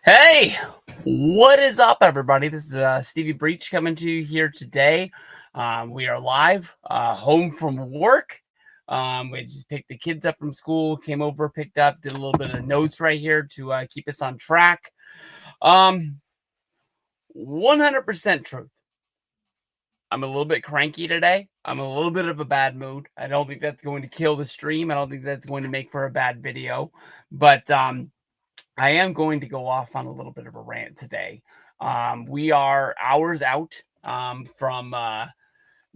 Hey, what is up, everybody? This is Stevie Breach coming to you here today. We are live, home from work. We just picked the kids up from school, came over, picked up, did a little bit of notes right here to keep us on track. 100% truth. I'm a little bit cranky today. I'm a little bit of a bad mood. I don't think that's going to kill the stream. I don't think that's going to make for a bad video, but I am going to go off on a little bit of a rant today. We are hours out from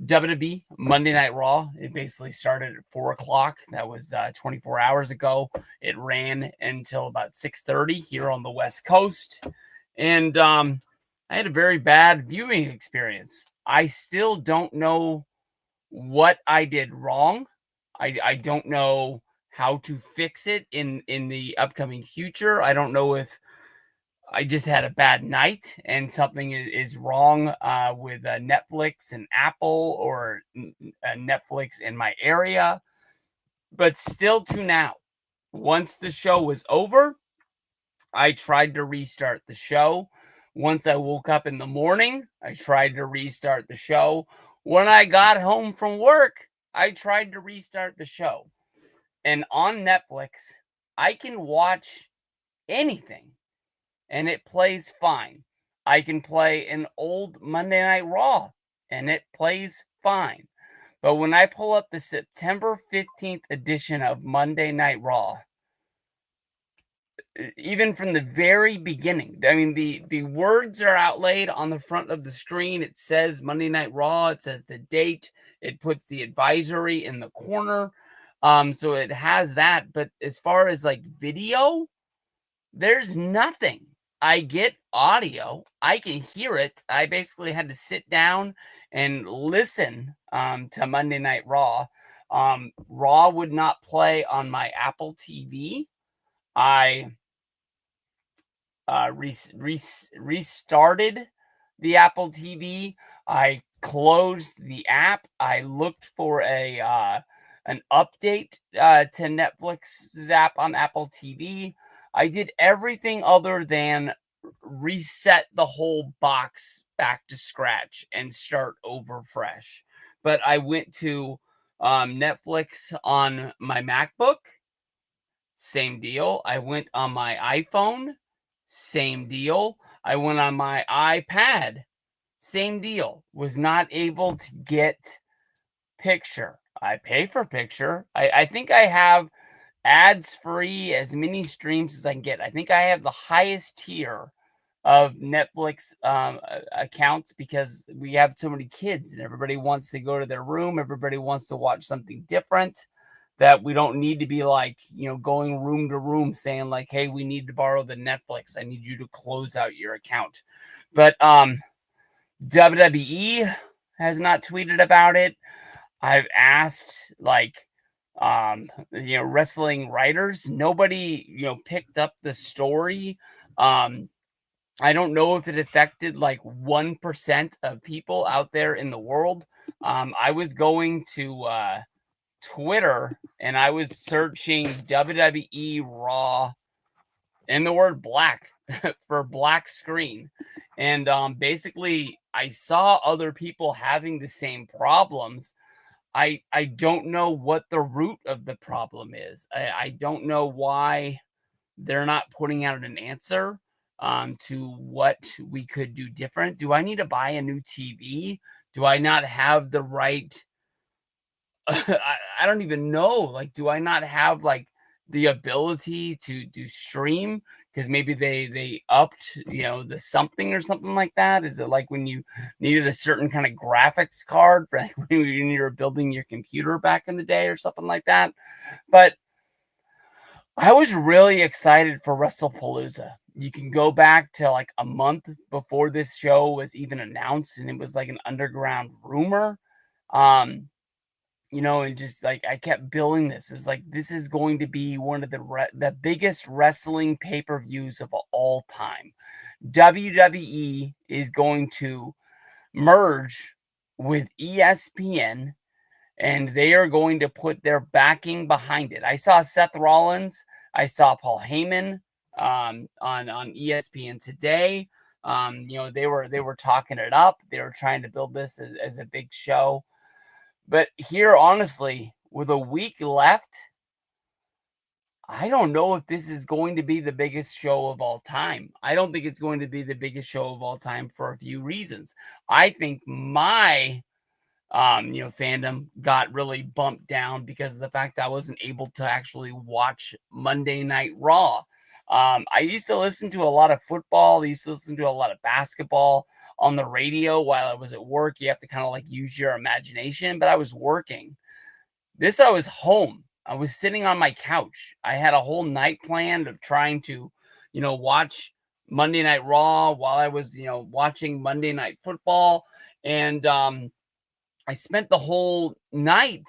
WWE Monday Night Raw. It basically started at 4 o'clock. That was 24 hours ago. It ran until about 6:30 here on the West Coast. And I had a very bad viewing experience. I still don't know what I did wrong. I don't know how to fix it in the upcoming future. I don't know if I just had a bad night and something is wrong with Netflix and Apple or Netflix in my area. But still to now, once the show was over, I tried to restart the show. Once I woke up in the morning, I tried to restart the show. When I got home from work, I tried to restart the show. And on Netflix, I can watch anything and it plays fine. I can play an old Monday Night Raw and it plays fine. But when I pull up the September 15th edition of Monday Night Raw, even from the very beginning, I mean, the words are outlaid on the front of the screen. It says Monday Night Raw, it says the date, it puts the advisory in the corner. So it has that, but as far as like video, there's nothing. I get audio, I can hear it. I basically had to sit down and listen to Monday Night Raw. Raw would not play on my Apple TV. I restarted the Apple TV. I closed the app. I looked for an update to Netflix's app on Apple TV. I did everything other than reset the whole box back to scratch and start over fresh. But I went to Netflix on my MacBook. Same deal. I went on my iPhone. Same deal. I went on my iPad. Same deal. Was not able to get picture. I pay for picture. I think I have ads free as many streams as I can get. I think I have the highest tier of Netflix accounts because we have so many kids and everybody wants to go to their room. Everybody wants to watch something different, that we don't need to be like, going room to room saying like, hey, we need to borrow the Netflix. I need you to close out your account. But WWE has not tweeted about it. I've asked wrestling writers. Nobody, picked up the story. I don't know if it affected like 1% of people out there in the world. I was going to Twitter and I was searching WWE Raw and the word black for black screen. And basically, I saw other people having the same problems. I don't know what the root of the problem is. I don't know why they're not putting out an answer to what we could do different. Do I need to buy a new TV? Do I not have the right I don't even know. Like, do I not have like the ability to do stream? Because maybe they upped, the something or something like that. Is it like when you needed a certain kind of graphics card for like when you were building your computer back in the day or something like that? But I was really excited for Wrestlepalooza. You can go back to like a month before this show was even announced, and it was like an underground rumor. Um, and just like I kept billing this as like this is going to be one of the biggest wrestling pay-per-views of all time. WWE is going to merge with ESPN and they are going to put their backing behind it. I saw Seth Rollins, I saw Paul Heyman on ESPN today. They were talking it up. They were trying to build this as a big show. But here, honestly, with a week left, I don't know if this is going to be the biggest show of all time. I don't think it's going to be the biggest show of all time for a few reasons. I think my fandom got really bumped down because of the fact I wasn't able to actually watch Monday Night Raw. I used to listen to a lot of football. I used to listen to a lot of basketball on the radio while I was at work. You have to kind of like use your imagination, but I was working. I was home. I was sitting on my couch. I had a whole night planned of trying to, watch Monday Night Raw while I was, watching Monday Night Football. And I spent the whole night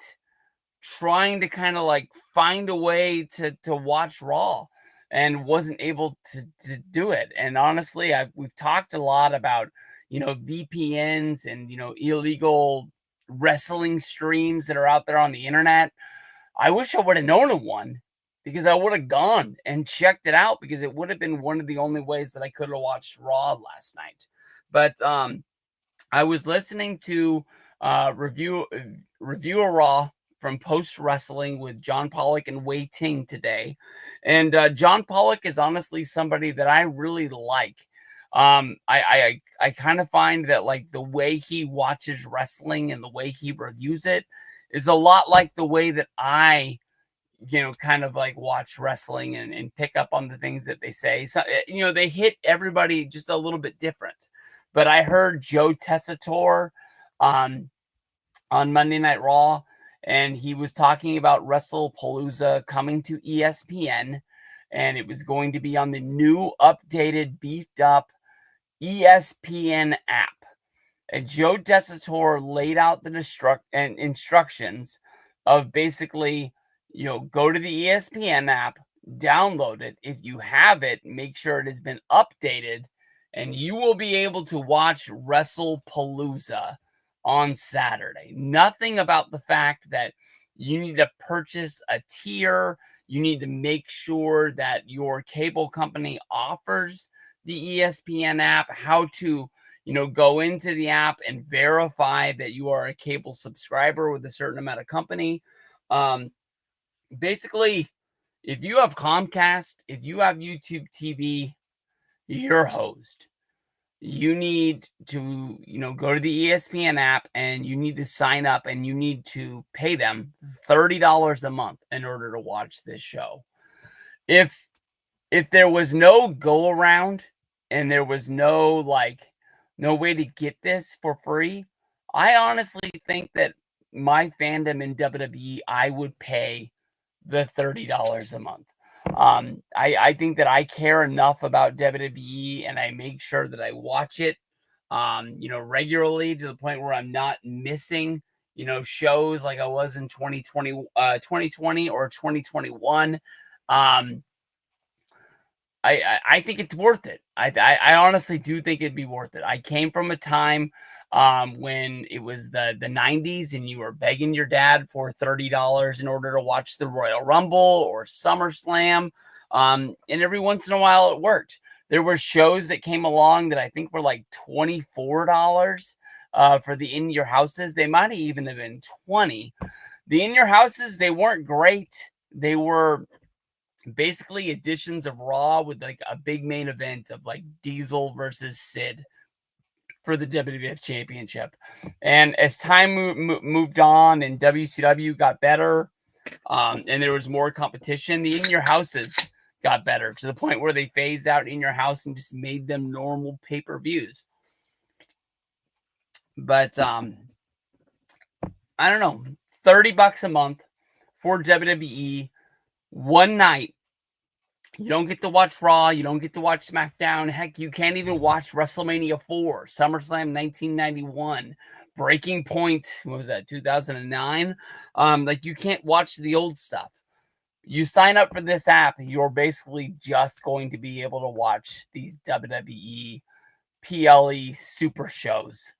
trying to kind of like find a way to watch Raw and wasn't able to do it. And honestly, we've talked a lot about, VPNs and, illegal wrestling streams that are out there on the internet. I wish I would have known of one because I would have gone and checked it out because it would have been one of the only ways that I could have watched Raw last night. But I was listening to review a Raw from Post Wrestling with John Pollock and Wei Ting today, and John Pollock is honestly somebody that I really like. I kind of find that like the way he watches wrestling and the way he reviews it is a lot like the way that I kind of like watch wrestling and pick up on the things that they say. So, they hit everybody just a little bit different. But I heard Joe Tessitore on Monday Night Raw, and he was talking about Wrestlepalooza coming to ESPN, and it was going to be on the new, updated, beefed up ESPN app. And Joe Tessitore laid out the instructions of basically, go to the ESPN app, download it. If you have it, make sure it has been updated, and you will be able to watch Wrestlepalooza on Saturday. Nothing about the fact that you need to purchase a tier. You need to make sure that your cable company offers the ESPN app, how to go into the app and verify that you are a cable subscriber with a certain amount of company. Basically, if you have Comcast, if you have YouTube TV, you're hosed. You need to, go to the ESPN app and you need to sign up and you need to pay them $30 a month in order to watch this show. If there was no go around and there was no way to get this for free, I honestly think that my fandom in WWE, I would pay the $30 a month. I think that I care enough about WWE and I make sure that I watch it, regularly to the point where I'm not missing, shows like I was in 2020 or 2021. I think it's worth it. I honestly do think it'd be worth it. I came from a time when it was the 90s and you were begging your dad for $30 in order to watch the Royal Rumble or SummerSlam. And every once in a while it worked. There were shows that came along that I think were like $24 for the In Your Houses. They might have even have been 20. The In Your Houses, they weren't great. They were basically editions of Raw with like a big main event of like Diesel versus Sid for the WWF Championship. And as time moved on and WCW got better, and there was more competition, the In Your Houses got better to the point where they phased out In Your House and just made them normal pay-per-views. But I don't know, $30 a month for WWE, one night. You don't get to watch Raw. You don't get to watch SmackDown. Heck, you can't even watch WrestleMania 4, SummerSlam 1991, Breaking Point, what was that, 2009? You can't watch the old stuff. You sign up for this app, you're basically just going to be able to watch these WWE PLE super shows.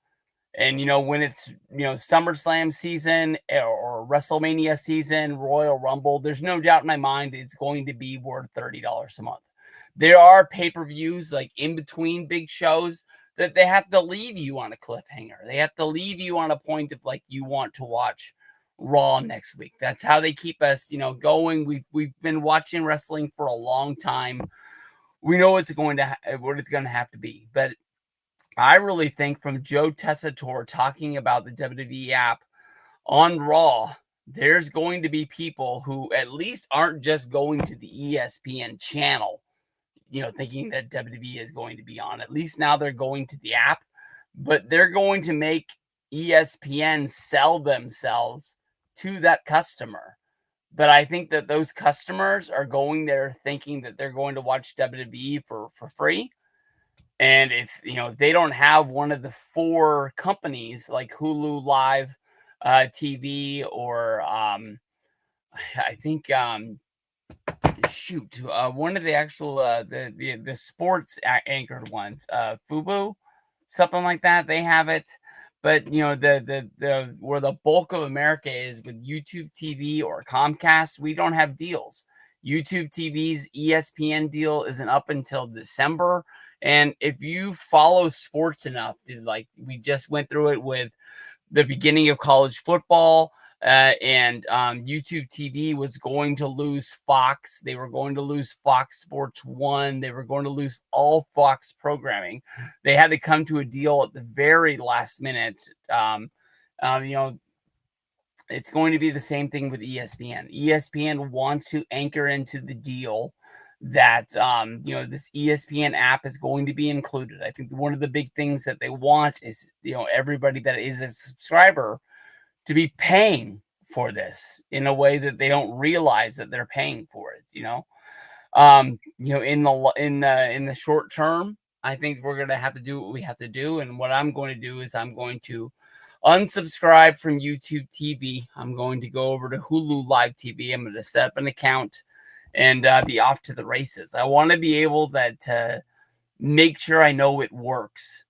And, when it's, SummerSlam season or WrestleMania season, Royal Rumble, there's no doubt in my mind it's going to be worth $30 a month. there are pay-per-views like in between big shows that they have to leave you on a cliffhanger. They have to leave you on a point of like you want to watch Raw next week. That's how they keep us, going. We've been watching wrestling for a long time. We know what it's going to have to be. But I really think from Joe Tessitore talking about the WWE app on Raw, there's going to be people who at least aren't just going to the ESPN channel, thinking that WWE is going to be on. At least now they're going to the app, but they're going to make ESPN sell themselves to that customer. But I think that those customers are going there thinking that they're going to watch WWE for free. And if they don't have one of the 4 companies like Hulu Live TV or I think one of the actual the sports anchored ones, Fubo, something like that, they have it. But the where the bulk of America is with YouTube TV or Comcast, we don't have deals. YouTube TV's ESPN deal isn't up until December. And if you follow sports enough, like we just went through it with the beginning of college football, and YouTube TV was going to lose Fox. They were going to lose Fox Sports 1. They were going to lose all Fox programming. They had to come to a deal at the very last minute. It's going to be the same thing with ESPN. ESPN wants to anchor into the deal that this ESPN app is going to be included. I think one of the big things that they want is everybody that is a subscriber to be paying for this in a way that they don't realize that they're paying for it. In the short term, I think we're gonna have to do what we have to do, and what I'm going to do is I'm going to unsubscribe from YouTube TV. I'm going to go over to Hulu Live TV. I'm going to set up an account and be off to the races. I want to be able to make sure I know it works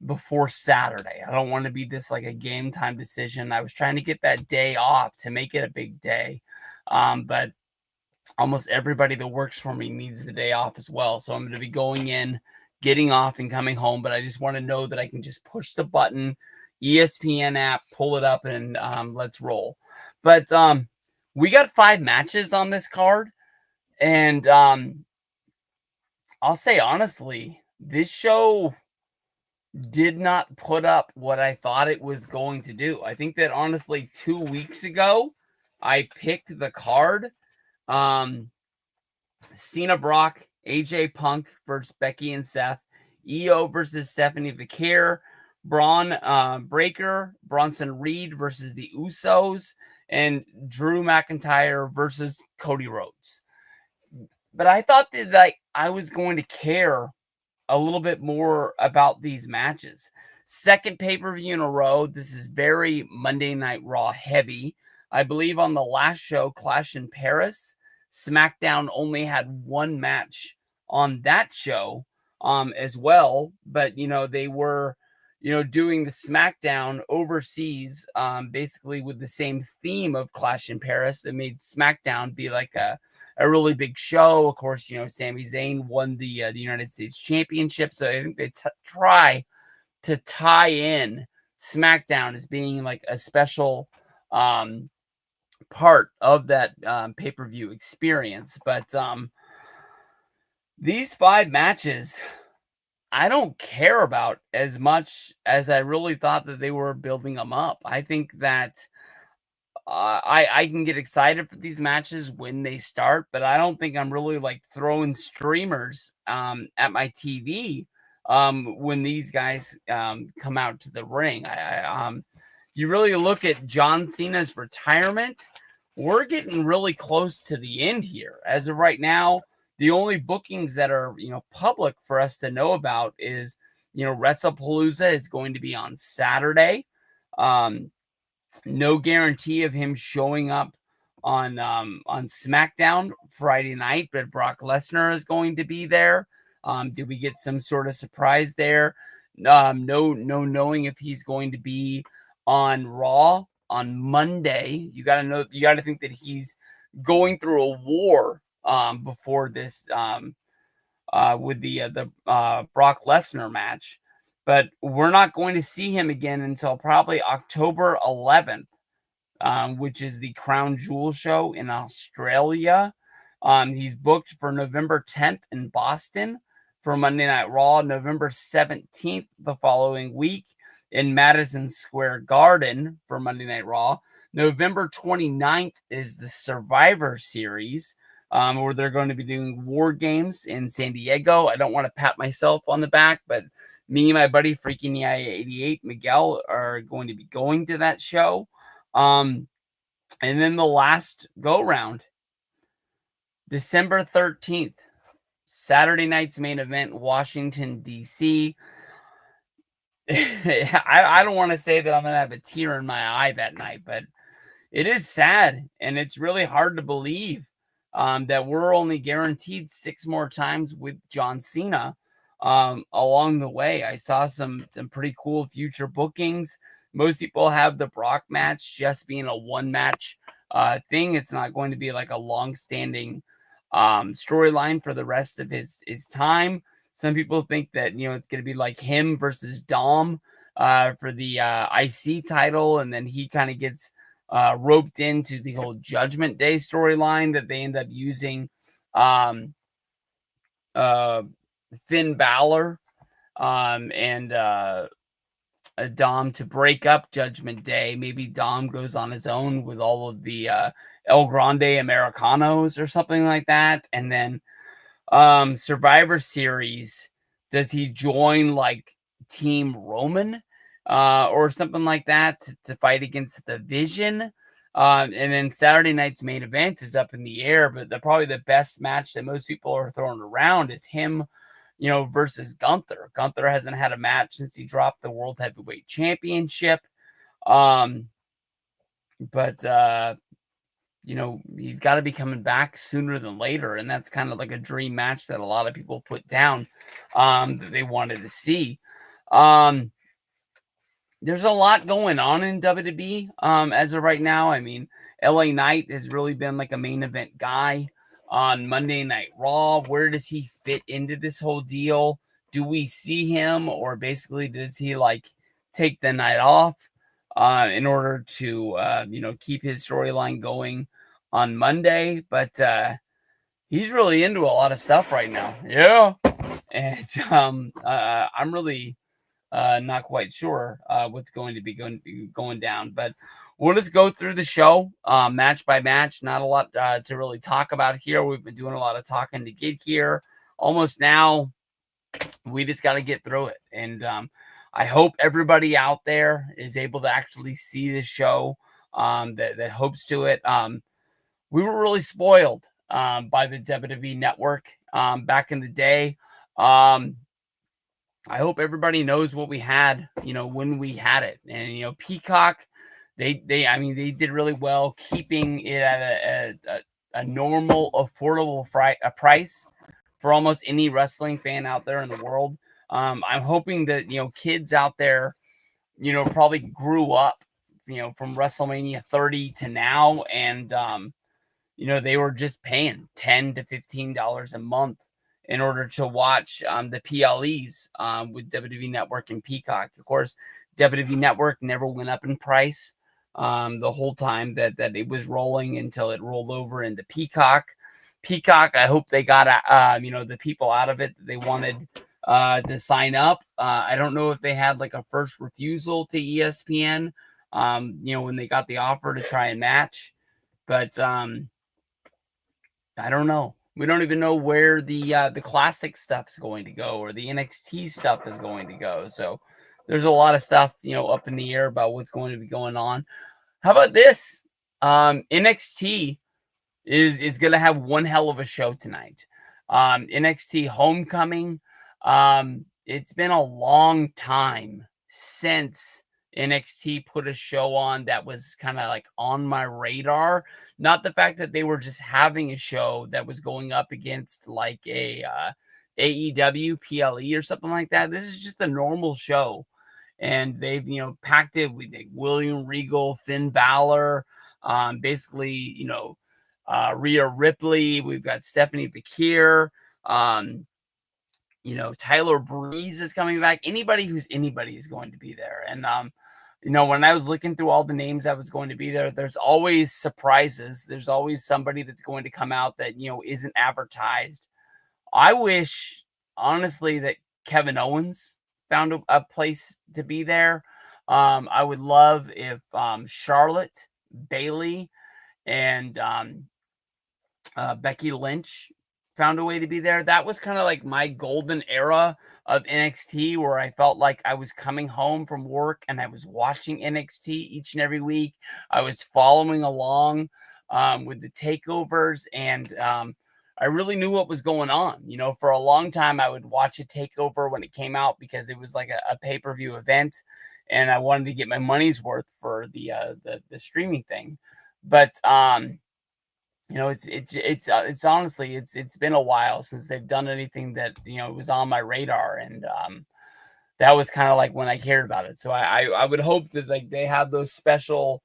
before Saturday. I don't want to be this like a game time decision. I was trying to get that day off to make it a big day. But almost everybody that works for me needs the day off as well. So I'm going to be going in, getting off and coming home. But I just want to know that I can just push the button, ESPN app, pull it up, and let's roll. But we got 5 matches on this card. And I'll say honestly, this show did not put up what I thought it was going to do. I think that honestly 2 weeks ago, I picked the card. Cena Brock, AJ Punk versus Becky and Seth, EO versus Stephanie Vaquer, Braun Breaker, Bronson Reed versus the Usos, and Drew McIntyre versus Cody Rhodes. But I thought that I was going to care a little bit more about these matches. Second pay-per-view in a row. This is very Monday Night Raw heavy. I believe on the last show, Clash in Paris, SmackDown only had 1 match on that show as well. But, they were, doing the SmackDown overseas basically with the same theme of Clash in Paris that made SmackDown be like a really big show. Of course, Sami Zayn won the United States Championship. So I think they try to tie in SmackDown as being like a special part of that pay-per-view experience. But these 5 matches, I don't care about as much as I really thought that they were building them up. I think that I can get excited for these matches when they start, but I don't think I'm really like throwing streamers at my TV when these guys come out to the ring. You really look at John Cena's retirement, we're getting really close to the end here. As of right now, the only bookings that are public for us to know about is Wrestlepalooza is going to be on Saturday. No guarantee of him showing up on SmackDown Friday night, but Brock Lesnar is going to be there. Do we get some sort of surprise there? No knowing if he's going to be on Raw on Monday. You got to think that he's going through a war before this with the Brock Lesnar match. But we're not going to see him again until probably October 11th, which is the Crown Jewel show in Australia. He's booked for November 10th in Boston for Monday Night Raw, November 17th the following week in Madison Square Garden for Monday Night Raw. November 29th is the Survivor Series, where they're going to be doing War Games in San Diego. I don't want to pat myself on the back, but me and my buddy Freaking Yaya 88 Miguel are going to be going to that show. And then the last go round, December 13th, Saturday night's main event, Washington, D.C. I don't want to say that I'm going to have a tear in my eye that night, but it is sad, and it's really hard to believe that we're only guaranteed 6 more times with John Cena along the way. I saw some pretty cool future bookings. Most people have the Brock match just being a one-match thing. It's not going to be like a long-standing storyline for the rest of his time. Some people think that, it's going to be like him versus Dom for the IC title, and then he kind of gets roped into the whole Judgment Day storyline that they end up using Finn Balor and Dom to break up Judgment Day. Maybe Dom goes on his own with all of the El Grande Americanos or something like that. And then Survivor Series, does he join like Team Roman or something like that to fight against the Vision? And then Saturday night's main event is up in the air, but probably the best match that most people are throwing around is him, versus Gunther. Gunther hasn't had a match since he dropped the World Heavyweight Championship. But he's got to be coming back sooner than later. And that's kind of like a dream match that a lot of people put down that they wanted to see. There's a lot going on in WWE as of right now. I mean, LA Knight has really been like a main event guy on Monday Night Raw. Where does he fit into this whole deal? Do we see him, or basically does he like take the night off in order to keep his storyline going on Monday? But he's really into a lot of stuff right now. Yeah. And I'm really not quite sure what's going to be going down, but we'll just go through the show match by match. Not a lot to really talk about here. We've been doing a lot of talking to get here. Almost now, we just got to get through it. And I hope everybody out there is able to actually see the show that hopes to it. We were really spoiled by the WWE Network back in the day. I hope everybody knows what we had, when we had it. And, Peacock, they did really well keeping it at a normal, affordable price for almost any wrestling fan out there in the world. I'm hoping that, kids out there, probably grew up, from WrestleMania 30 to now. And, they were just paying $10 to $15 a month in order to watch the PLEs with WWE Network and Peacock. Of course, WWE Network never went up in price the whole time that it was rolling until it rolled over into Peacock. Peacock, I hope they got the people out of it that they wanted to sign up. I don't know if they had like a first refusal to ESPN, when they got the offer to try and match, but I don't know. We don't even know where the classic stuff's going to go, or the NXT stuff is going to go. So there's a lot of stuff, up in the air about what's going to be going on. How about this? NXT is going to have one hell of a show tonight. NXT Homecoming. It's been a long time since NXT put a show on that was kind of like on my radar. Not the fact that they were just having a show that was going up against like a AEW PLE or something like that. This is just a normal show. And they've, packed it with like William Regal, Finn Balor, basically, Rhea Ripley. We've got Stephanie Bakir. Tyler Breeze is coming back. Anybody who's anybody is going to be there. And when I was looking through all the names that was going to be there, there's always surprises. There's always somebody that's going to come out that, isn't advertised. I wish, honestly, that Kevin Owens found a place to be there. I would love if Charlotte, Bailey, and Becky Lynch found a way to be there. That was kind of like my golden era of NXT, where I felt like I was coming home from work and I was watching NXT each and every week. I was following along with the takeovers, and I really knew what was going on. For a long time, I would watch a takeover when it came out because it was like a pay-per-view event, and I wanted to get my money's worth for the streaming thing. But it's honestly, it's been a while since they've done anything that was on my radar, and that was kind of like when I cared about it. So I would hope that like they have those special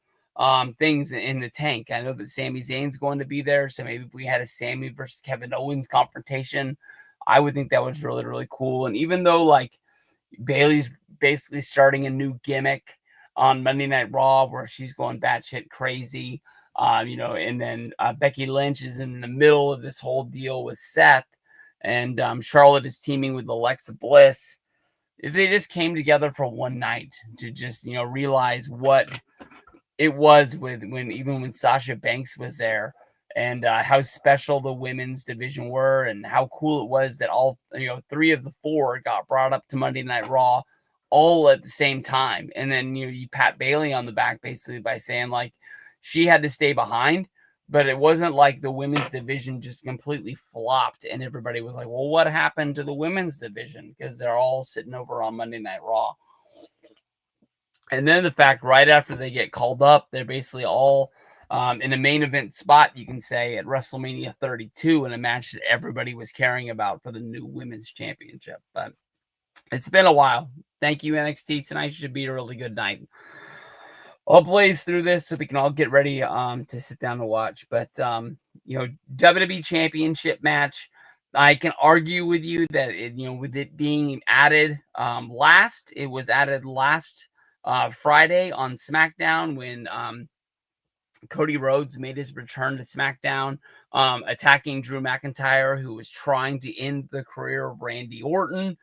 things in the tank. I know that Sami Zayn's going to be there, so maybe if we had a Sami versus Kevin Owens confrontation, I would think that was really, really cool. And even though like Bailey's basically starting a new gimmick on Monday Night Raw where she's going batshit crazy, and then Becky Lynch is in the middle of this whole deal with Seth, and Charlotte is teaming with Alexa Bliss. If they just came together for one night to just, realize what it was when Sasha Banks was there, and how special the women's division were, and how cool it was that all, three of the four got brought up to Monday Night Raw all at the same time. And then, you pat Bailey on the back basically by saying like, she had to stay behind, but it wasn't like the women's division just completely flopped and everybody was like, well, what happened to the women's division? Because they're all sitting over on Monday Night Raw. And then the fact right after they get called up, they're basically all in a main event spot, you can say, at WrestleMania 32 in a match that everybody was caring about for the new women's championship. But it's been a while. Thank you, NXT. Tonight should be a really good night. I'll blaze through this so we can all get ready to sit down and watch. But WWE Championship match, I can argue with you that with it being added last, it was added last Friday on SmackDown when Cody Rhodes made his return to SmackDown, attacking Drew McIntyre, who was trying to end the career of Randy Orton.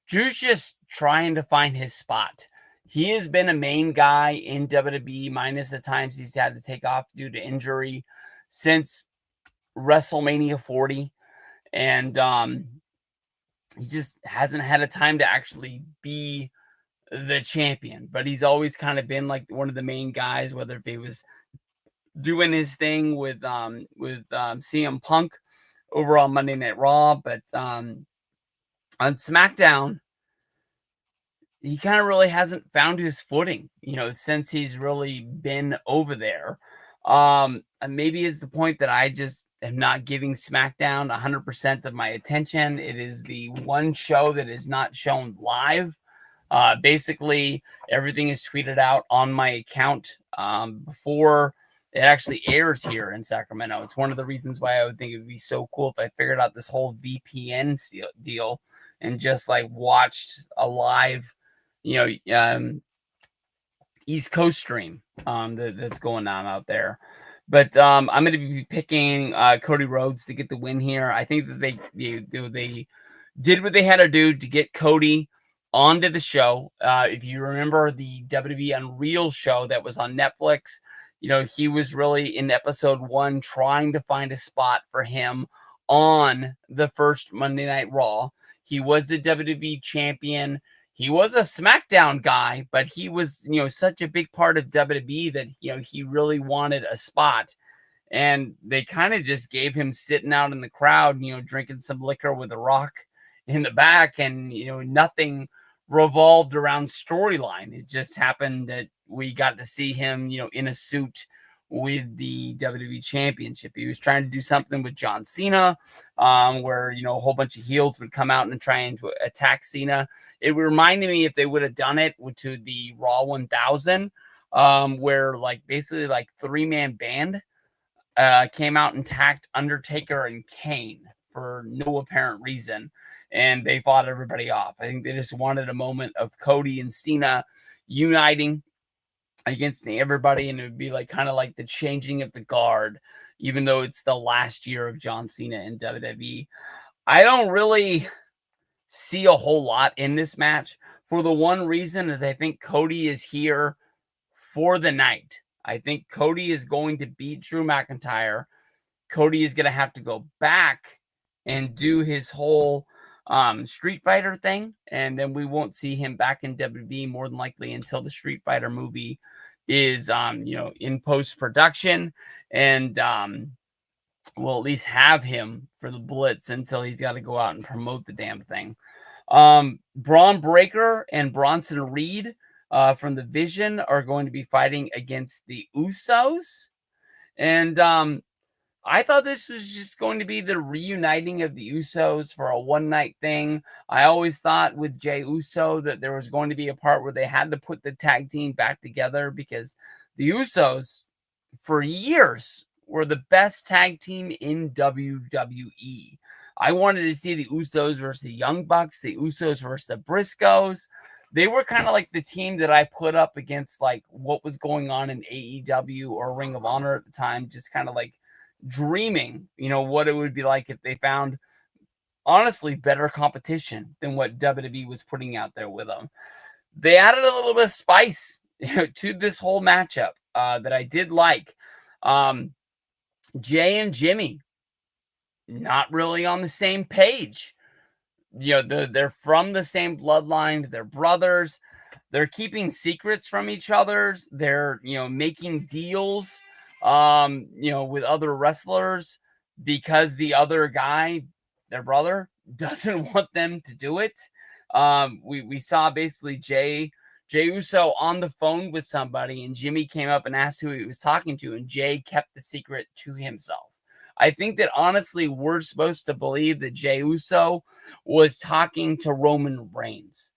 Drew's just trying to find his spot. He has been a main guy in WWE minus the times he's had to take off due to injury since WrestleMania 40. And he just hasn't had a time to actually be the champion. But he's always kind of been like one of the main guys, whether if he was doing his thing with CM Punk over on Monday Night Raw. But on SmackDown, he kind of really hasn't found his footing, since he's really been over there. And maybe it's the point that I just am not giving SmackDown 100% of my attention. It is the one show that is not shown live. Basically, everything is tweeted out on my account before it actually airs here in Sacramento. It's one of the reasons why I would think it would be so cool if I figured out this whole VPN deal and just like watched a live, East Coast stream that's going on out there. But I'm going to be picking Cody Rhodes to get the win here. I think that they did what they had to do to get Cody onto the show. If you remember the WWE Unreal show that was on Netflix, he was really in episode 1 trying to find a spot for him on the first Monday Night Raw. He was the WWE champion. He was a SmackDown guy, but he was, such a big part of WWE that, he really wanted a spot. And they kind of just gave him sitting out in the crowd, drinking some liquor with a Rock in the back. And, nothing revolved around storyline. It just happened that we got to see him, in a suit with the WWE Championship. He was trying to do something with John Cena, where, a whole bunch of heels would come out and try and attack Cena. It reminded me if they would have done it to the Raw 1000, where like basically like 3-man band came out and attacked Undertaker and Kane for no apparent reason, and they fought everybody off. I think they just wanted a moment of Cody and Cena uniting against everybody, and it would be like kind of like the changing of the guard, even though it's the last year of John Cena in WWE. I don't really see a whole lot in this match for the one reason is I think Cody is here for the night. I think Cody is going to beat Drew McIntyre. Cody is going to have to go back and do his whole Street Fighter thing, and then we won't see him back in WWE more than likely until the Street Fighter movie is in post production, and we'll at least have him for the Blitz until he's got to go out and promote the damn thing. Braun Breaker and Bronson Reed from the Vision are going to be fighting against the Usos. And I thought this was just going to be the reuniting of the Usos for a one-night thing. I always thought with Jey Uso that there was going to be a part where they had to put the tag team back together because the Usos, for years, were the best tag team in WWE. I wanted to see the Usos versus the Young Bucks, the Usos versus the Briscoes. They were kind of like the team that I put up against like what was going on in AEW or Ring of Honor at the time, just kind of like dreaming, what it would be like if they found honestly better competition than what WWE was putting out there with them. They added a little bit of spice to this whole matchup that I did like. Jay and Jimmy, not really on the same page. They're from the same bloodline. They're brothers. They're keeping secrets from each other's. They're, making deals, with other wrestlers because the other guy, their brother, doesn't want them to do it. We saw basically Jay Uso on the phone with somebody, and Jimmy came up and asked who he was talking to, and Jay kept the secret to himself. I think that honestly, we're supposed to believe that Jey Uso was talking to Roman Reigns.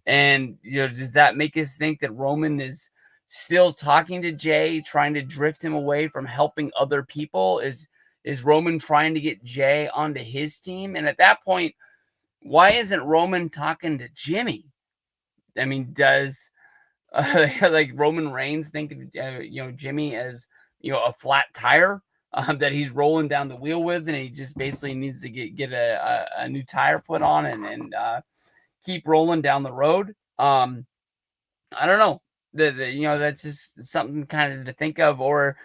And, does that make us think that Roman is still talking to Jay, trying to drift him away from helping other people? Is Roman trying to get Jay onto his team? And at that point, why isn't Roman talking to Jimmy? I mean, does like Roman Reigns think of, Jimmy as, a flat tire? That he's rolling down the wheel with, and he just basically needs to get a new tire put on and keep rolling down the road. I don't know. That's just something kind of to think of. Or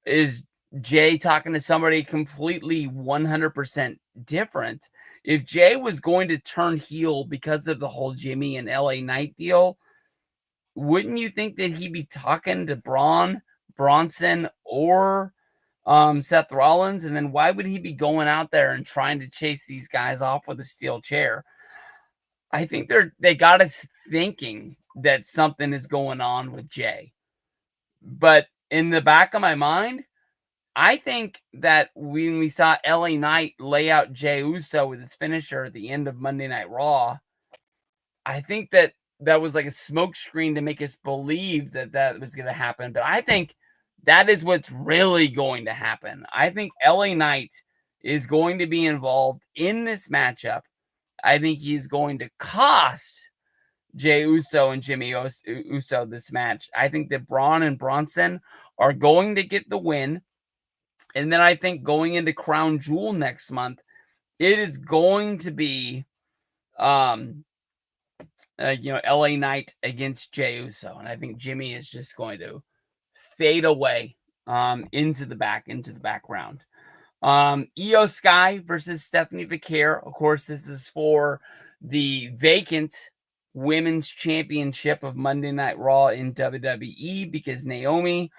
is Jay talking to somebody completely 100% different? If Jay was going to turn heel because of the whole Jimmy and LA Knight deal, wouldn't you think that he'd be talking to Bronson, or Seth Rollins? And then why would he be going out there and trying to chase these guys off with a steel chair? I think they got us thinking that something is going on with Jay. But in the back of my mind, I think that when we saw LA Knight lay out Jey Uso with his finisher at the end of Monday Night Raw, I think that was like a smoke screen to make us believe that was going to happen. But I think that is what's really going to happen. I think LA Knight is going to be involved in this matchup. I think he's going to cost Jey Uso and Jimmy Uso this match. I think that Braun and Bronson are going to get the win. And then I think going into Crown Jewel next month, it is going to be LA Knight against Jey Uso. And I think Jimmy is just going to fade away into the background. Io Sky versus Stephanie Vaquer. Of course, this is for the vacant women's championship of Monday Night Raw in WWE because Naomi,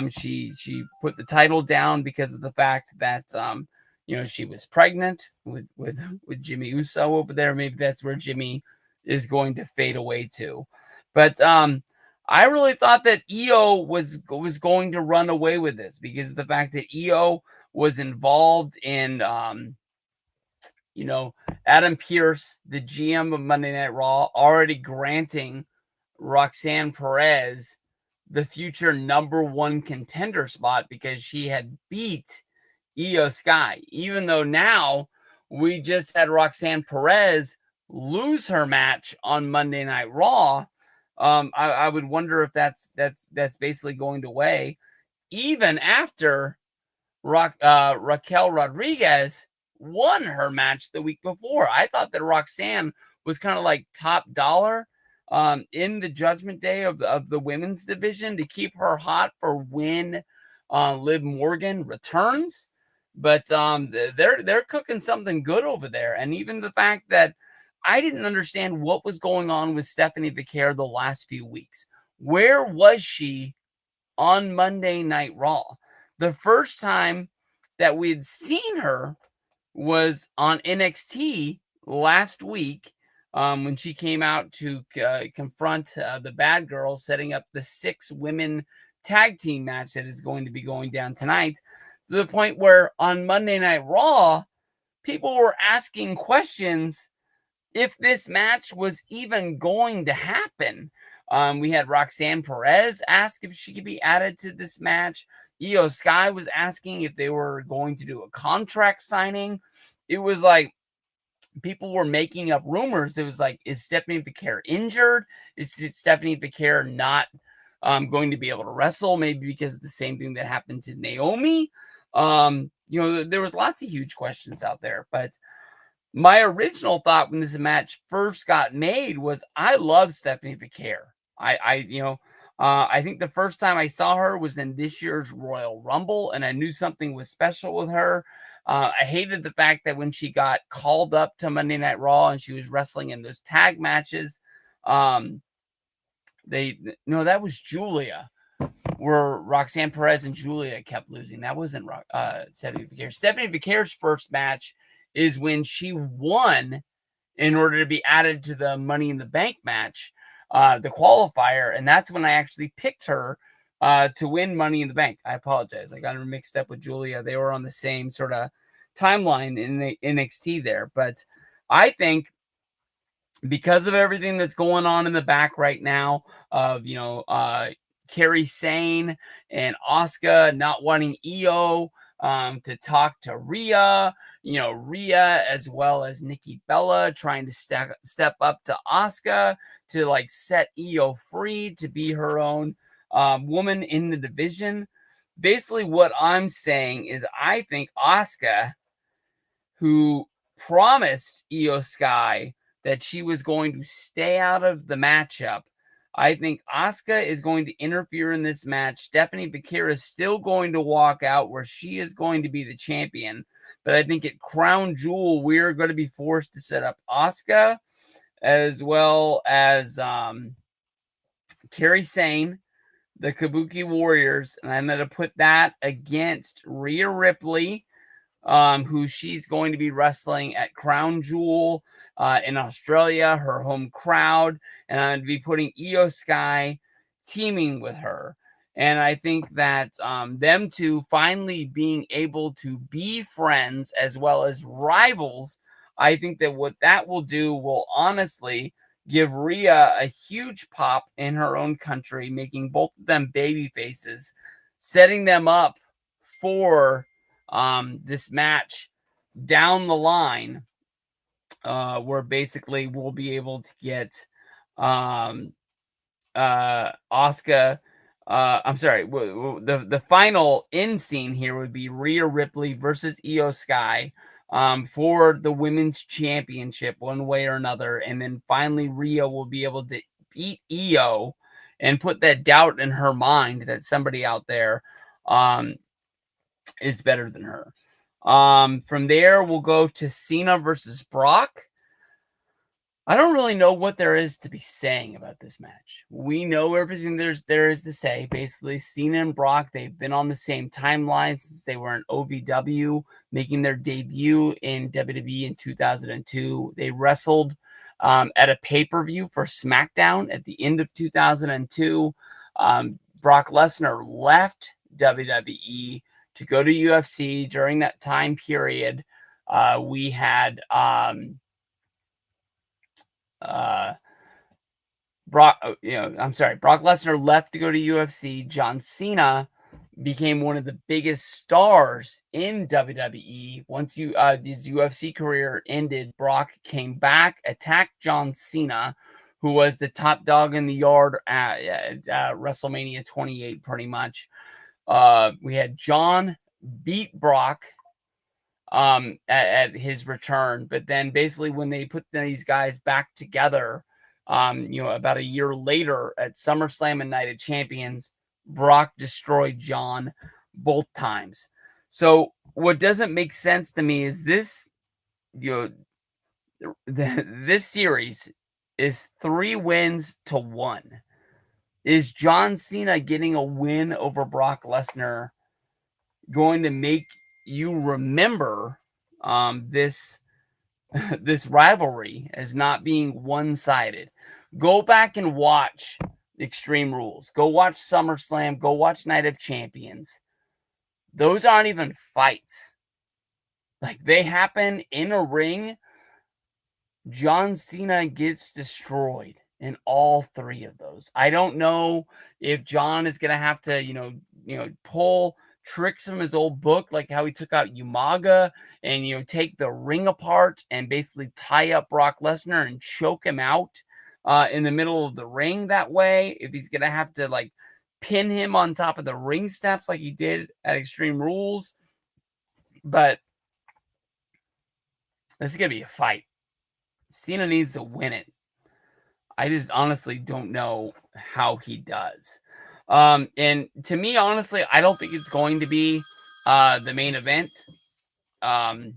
she put the title down because of the fact that she was pregnant with Jimmy Uso over there. Maybe that's where Jimmy is going to fade away to. But I really thought that Io was going to run away with this because of the fact that Io was involved in, Adam Pearce, the GM of Monday Night Raw, already granting Roxanne Perez the future #1 contender spot because she had beat Io Sky, even though now we just had Roxanne Perez lose her match on Monday Night Raw. I would wonder if that's basically going to weigh, even after Raquel Rodriguez won her match the week before. I thought that Roxanne was kind of like top dollar in the Judgment Day of the women's division to keep her hot for when Liv Morgan returns. But they're cooking something good over there, and even the fact that I didn't understand what was going on with Stephanie Vicaire the last few weeks. Where was she on Monday Night Raw? The first time that we'd seen her was on NXT last week when she came out to confront the Bad Girls, setting up the 6 women tag team match that is going to be going down tonight, to the point where on Monday Night Raw, people were asking questions if this match was even going to happen. We had Roxanne Perez ask if she could be added to this match. Io Sky was asking if they were going to do a contract signing. It was like people were making up rumors. It was like, is Stephanie Vicaire injured? Is Stephanie Vicaire not going to be able to wrestle? Maybe because of the same thing that happened to Naomi. There was lots of huge questions out there, but my original thought when this match first got made was I love Stephanie Vicaire. I think the first time I saw her was in this year's Royal Rumble, and I knew something was special with her. I hated the fact that when she got called up to Monday Night Raw and she was wrestling in those tag matches, that was Julia, where Roxanne Perez and Julia kept losing. That wasn't Stephanie Vicaire. Stephanie Vicaire's first match is when she won in order to be added to the Money in the Bank match, the qualifier, and that's when I actually picked her to win Money in the Bank. I apologize. I got her mixed up with Julia. They were on the same sort of timeline in the NXT there. But I think because of everything that's going on in the back right now of, Kairi Sane and Asuka not wanting Io to talk to Rhea, Rhea as well as Nikki Bella trying to step up to Asuka to like set Io free to be her own woman in the division. Basically, what I'm saying is I think Asuka, who promised Io Sky that she was going to stay out of the matchup, I think Asuka is going to interfere in this match. Stephanie Vicaire is still going to walk out where she is going to be the champion. But I think at Crown Jewel, we're going to be forced to set up Asuka as well as Kairi Sane, the Kabuki Warriors. And I'm going to put that against Rhea Ripley, who she's going to be wrestling at Crown Jewel in Australia, her home crowd, and I'm going to be putting Io Sky teaming with her. And I think that them two finally being able to be friends as well as rivals, I think that what that will do will honestly give Rhea a huge pop in her own country, making both of them baby faces, setting them up for this match down the line, where basically we'll be able to get Asuka. I'm sorry. The final end scene here would be Rhea Ripley versus Io Sky for the women's championship, one way or another, and then finally Rhea will be able to beat Io and put that doubt in her mind that somebody out there is better than her. From there, we'll go to Cena versus Brock. I don't really know what there is to be saying about this match. We know everything there is to say. Basically, Cena and Brock, they've been on the same timeline since they were in OVW, making their debut in WWE in 2002. They wrestled at a pay-per-view for SmackDown at the end of 2002. Brock Lesnar left WWE to go to UFC. During that time period, we had Brock Lesnar left to go to UFC. John Cena became one of the biggest stars in WWE. Once his UFC career ended, Brock came back, attacked John Cena, who was the top dog in the yard at WrestleMania 28, pretty much. We had John beat Brock at his return, but then basically when they put these guys back together, about a year later at SummerSlam and Night of Champions, Brock destroyed John both times. So what doesn't make sense to me is this, this series is 3 wins to 1. Is John Cena getting a win over Brock Lesnar going to make you remember this this rivalry as not being one-sided? Go back and watch Extreme Rules. Go watch SummerSlam. Go watch Night of Champions. Those aren't even fights. Like, they happen in a ring. John Cena gets destroyed in all 3 of those. I don't know if John is going to have to, pull tricks from his old book, like how he took out Umaga and, take the ring apart and basically tie up Brock Lesnar and choke him out in the middle of the ring that way. If he's going to have to, like, pin him on top of the ring steps like he did at Extreme Rules. But this is going to be a fight. Cena needs to win it. I just honestly don't know how he does. And to me, honestly, I don't think it's going to be the main event. But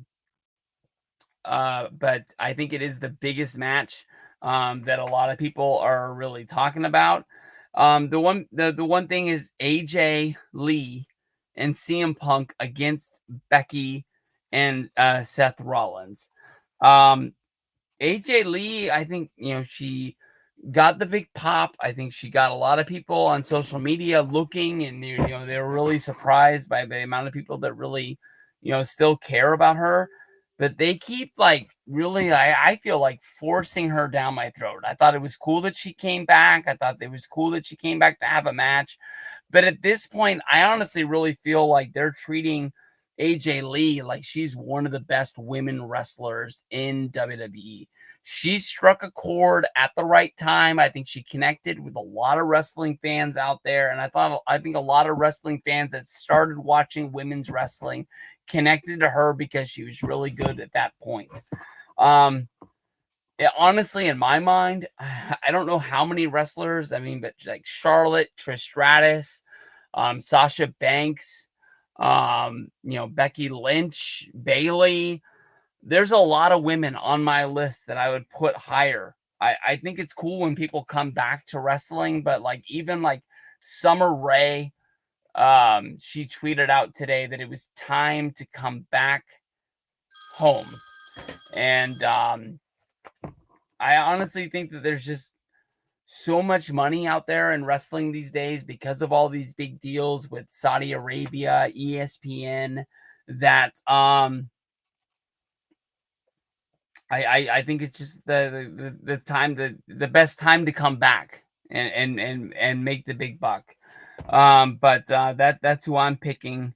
I think it is the biggest match that a lot of people are really talking about. The one thing is AJ Lee and CM Punk against Becky and Seth Rollins. AJ Lee, I think, she got the big pop. I think she got a lot of people on social media looking, and they were really surprised by the amount of people that really, still care about her. But they keep, like, really, I feel like, forcing her down my throat. I thought it was cool that she came back. I thought it was cool that she came back to have a match. But at this point, I honestly really feel like they're treating AJ Lee like she's one of the best women wrestlers in WWE. She struck a chord at the right time. I think she connected with a lot of wrestling fans out there. And I think a lot of wrestling fans that started watching women's wrestling connected to her because she was really good at that point. Honestly, in my mind, I don't know how many wrestlers. But like Charlotte, Trish Stratus, Sasha Banks, Becky Lynch, Bailey. There's a lot of women on my list that I would put higher. I think it's cool when people come back to wrestling, but like even like Summer Rae, she tweeted out today that it was time to come back home. And I honestly think that there's just so much money out there in wrestling these days because of all these big deals with Saudi Arabia, ESPN, that I think it's just the time, the best time to come back and make the big buck. But that's who I'm picking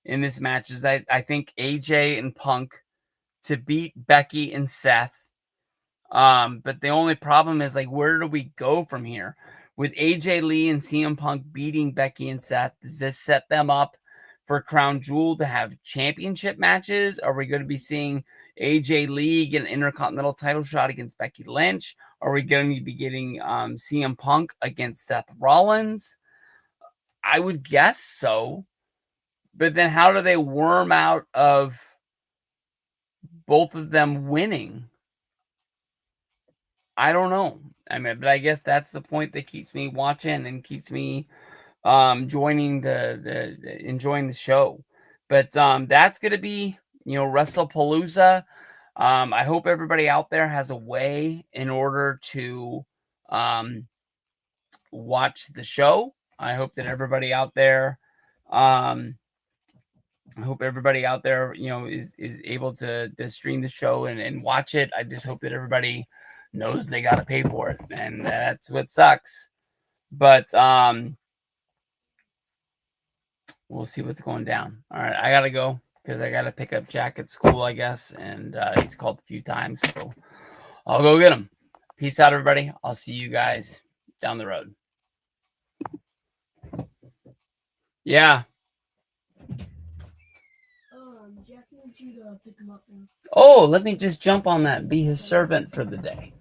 in this match. Is I think AJ and Punk to beat Becky and Seth. But the only problem is, like, where do we go from here? With AJ Lee and CM Punk beating Becky and Seth, does this set them up for Crown Jewel to have championship matches? Are we going to be seeing AJ Lee get an Intercontinental title shot against Becky Lynch? Are we going to be getting CM Punk against Seth Rollins? I would guess so. But then how do they worm out of both of them winning? I don't know. But I guess that's the point that keeps me watching and keeps me joining enjoying the show. But that's gonna be, WrestlePalooza. I hope everybody out there has a way in order to watch the show. I hope that everybody out there is able to stream the show and watch it. I just hope that everybody knows they got to pay for it, and that's what sucks. But we'll see what's going down. All right, I gotta go because I gotta pick up Jack at school, I guess, and he's called a few times, so I'll go get him. Peace out, everybody. I'll see you guys down the road. Yeah. Jack wants you to pick him up now. Oh, let me just jump on that. Be his servant for the day.